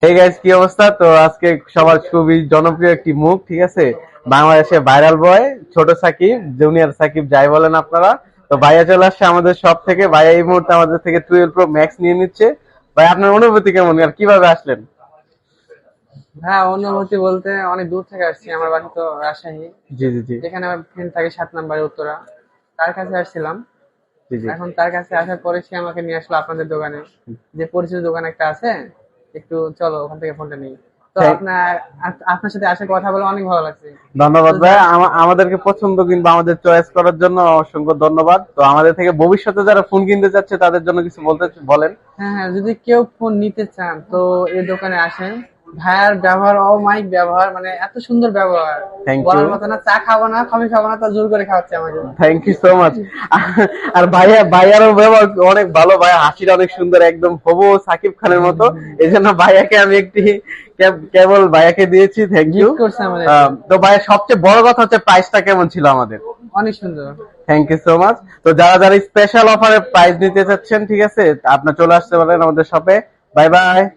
এই গাইস, কি অবস্থা? তো আজকে সবার খুবই জনপ্রিয় একটি মুখ, ঠিক আছে, বাংলাদেশে ভাইরাল বয় ছোট সাকিব, জুনিয়র সাকিব যাই বলেন আপনারা। তো ভাইয়া চলে আসছে আমাদের সব থেকে। ভাইয়া এই মুহূর্তে আমাদের থেকে 12 প্রো ম্যাক্স নিয়ে নিচ্ছে। ভাই, আপনার অনুভূতি কেমন আর কিভাবে আসলেন? হ্যাঁ, অনুভূতি বলতে অনেক দূর থেকে আসছি। আমার বাসা তো রাজশাহী, জি জি জি। যেখানে আমার ফ্রেন্ড থাকে 7 নম্বরে উত্তরা। তার কাছে আসছিলাম। জি জি। এখন তার কাছে আসার পরে সে আমাকে নিয়ে আসলো আপনাদের দোকানে, যে পরিচিত দোকান একটা আছে, একটু চলো ওখান থেকে ফোনটা নিই। তো Thank- আপনার সাথে আসে কথা বলে অনেক ভালো লাগছে। তো ধন্যবাদ ভাই, যা- আমাদেরকে পছন্দ কিংবা আমাদের চয়েস করার জন্য অসংখ্য ধন্যবাদ। তো আমাদের থেকে ভবিষ্যতে যারা ফোন কিনতে চাচ্ছে তাদের জন্য কিছু বলতে বলেন। হ্যাঁ হ্যাঁ, যদি কেউ ফোন নিতে চান তো এই দোকানে আসেন। ভাইয়ার ব্যবহার, অমায়িক ব্যবহার, মানে এত সুন্দর ব্যবহার, থ্যাংক ইউ। বলার মতো না। চা খাবো না, কফি খাবো না, তা জোর করে খাওয়াচ্ছে আমাকে। Thank you so much. আর ভাইয়ারও ব্যবহার অনেক ভালো। ভাইয়া হাসিটা অনেক সুন্দর, একদম হবু সাকিব খানের মতো। এই জন্য ভাইয়াকে আমি একটি কেবল ভাইয়াকে দিয়েছি। Thank you. গিফট করছে আমাদের। তো ভাইয়া, সবচেয়ে বড় কথা হচ্ছে প্রাইসটা কেমন ছিল আমাদের। অনেক সুন্দর। Thank you so much. তো যারা যারা স্পেশাল অফারে প্রাইস নিতে চাচ্ছেন, ঠিক আছে, আপনার চলে আসতে পারেন আমাদের শপে। Bye bye.